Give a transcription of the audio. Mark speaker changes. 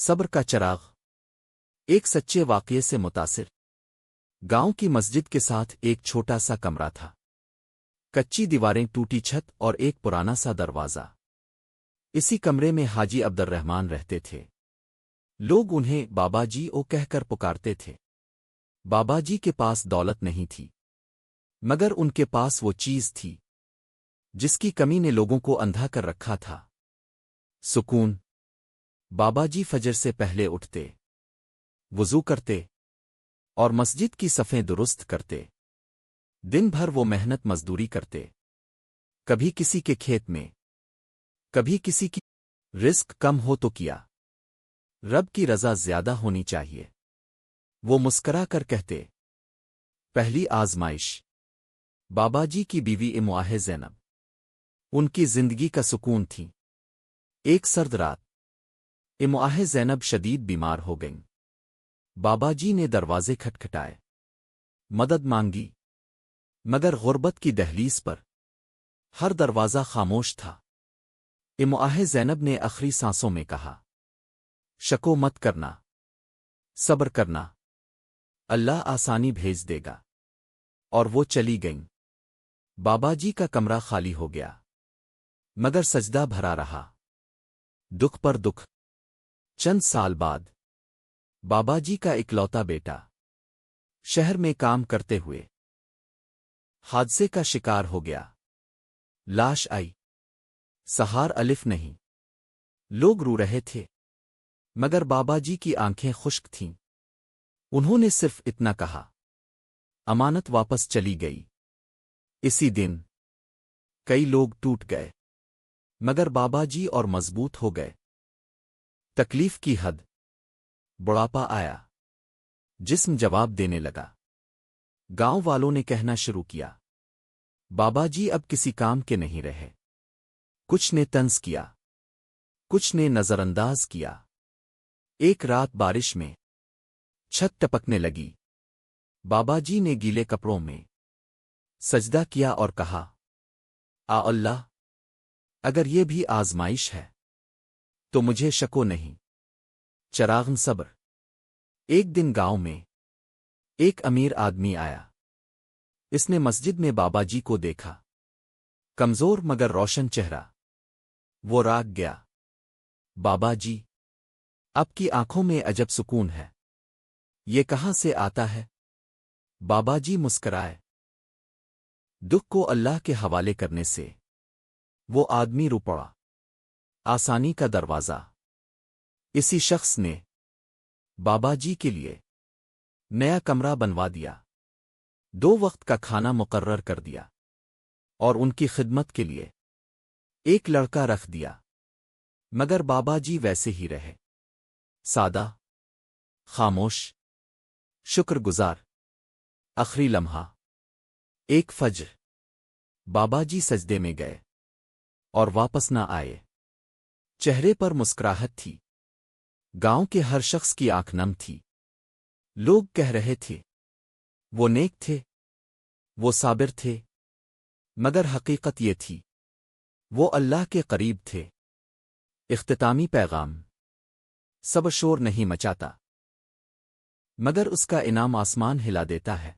Speaker 1: صبر کا چراغ ایک سچے واقعے سے متاثر گاؤں کی مسجد کے ساتھ ایک چھوٹا سا کمرہ تھا۔ کچی دیواریں، ٹوٹی چھت اور ایک پرانا سا دروازہ۔ اسی کمرے میں حاجی عبد الرحمن رہتے تھے۔ لوگ انہیں بابا جی او کہہ کر پکارتے تھے۔ بابا جی کے پاس دولت نہیں تھی، مگر ان کے پاس وہ چیز تھی جس کی کمی نے لوگوں کو اندھا کر رکھا تھا: سکون۔ بابا جی فجر سے پہلے اٹھتے، وضو کرتے اور مسجد کی صفیں درست کرتے۔ دن بھر وہ محنت مزدوری کرتے، کبھی کسی کے کھیت میں، کبھی کسی کی۔ رزق کم ہو تو کیا، رب کی رضا زیادہ ہونی چاہیے۔ وہ مسکرا کر کہتے۔ پہلی آزمائش بابا جی کی بیوی ام زینب۔ ان کی زندگی کا سکون تھی۔ ایک سرد رات ام زینب شدید بیمار ہو گئیں۔ بابا جی نے دروازے کھٹکھٹائے، مدد مانگی، مگر غربت کی دہلیز پر ہر دروازہ خاموش تھا۔ ام زینب نے آخری سانسوں میں کہا، شکو مت کرنا، صبر کرنا، اللہ آسانی بھیج دے گا۔ اور وہ چلی گئیں۔ بابا جی کا کمرہ خالی ہو گیا، مگر سجدہ بھرا رہا، دکھ پر دکھ۔ چند سال بعد بابا جی کا اکلوتا بیٹا شہر میں کام کرتے ہوئے حادثے کا شکار ہو گیا۔ لاش آئی، سہار الف نہیں۔ لوگ رو رہے تھے، مگر بابا جی کی آنکھیں خشک تھیں۔ انہوں نے صرف اتنا کہا، امانت واپس چلی گئی۔ اسی دن کئی لوگ ٹوٹ گئے، مگر بابا جی اور مضبوط ہو گئے۔ تکلیف کی حد، بڑھاپا آیا، جسم جواب دینے لگا۔ گاؤں والوں نے کہنا شروع کیا، بابا جی اب کسی کام کے نہیں رہے۔ کچھ نے طنز کیا، کچھ نے نظر انداز کیا۔ ایک رات بارش میں چھت ٹپکنے لگی۔ بابا جی نے گیلے کپڑوں میں سجدہ کیا اور کہا، اللہ، اگر یہ بھی آزمائش ہے تو مجھے شکو نہیں۔ چراغن صبر۔ ایک دن گاؤں میں ایک امیر آدمی آیا۔ اس نے مسجد میں بابا جی کو دیکھا، کمزور مگر روشن چہرہ۔ وہ راگ گیا، بابا جی، آپ کی آنکھوں میں عجب سکون ہے، یہ کہاں سے آتا ہے؟ بابا جی مسکرائے۔ دکھ کو اللہ کے حوالے کرنے سے وہ آدمی رو پڑا۔ آسانی کا دروازہ۔ اسی شخص نے بابا جی کے لیے نیا کمرہ بنوا دیا، 2 وقت کا کھانا مقرر کر دیا، اور ان کی خدمت کے لیے ایک لڑکا رکھ دیا۔ مگر بابا جی ویسے ہی رہے، سادہ، خاموش، شکر گزار۔ آخری لمحہ ایک فجر بابا جی سجدے میں گئے اور واپس نہ آئے۔ چہرے پر مسکراہٹ تھی، گاؤں کے ہر شخص کی آنکھ نم تھی۔ لوگ کہہ رہے تھے، وہ نیک تھے، وہ صابر تھے، مگر حقیقت یہ تھی، وہ اللہ کے قریب تھے۔ اختتامی پیغام۔ صبر شور نہیں مچاتا، مگر اس کا انعام آسمان ہلا دیتا ہے۔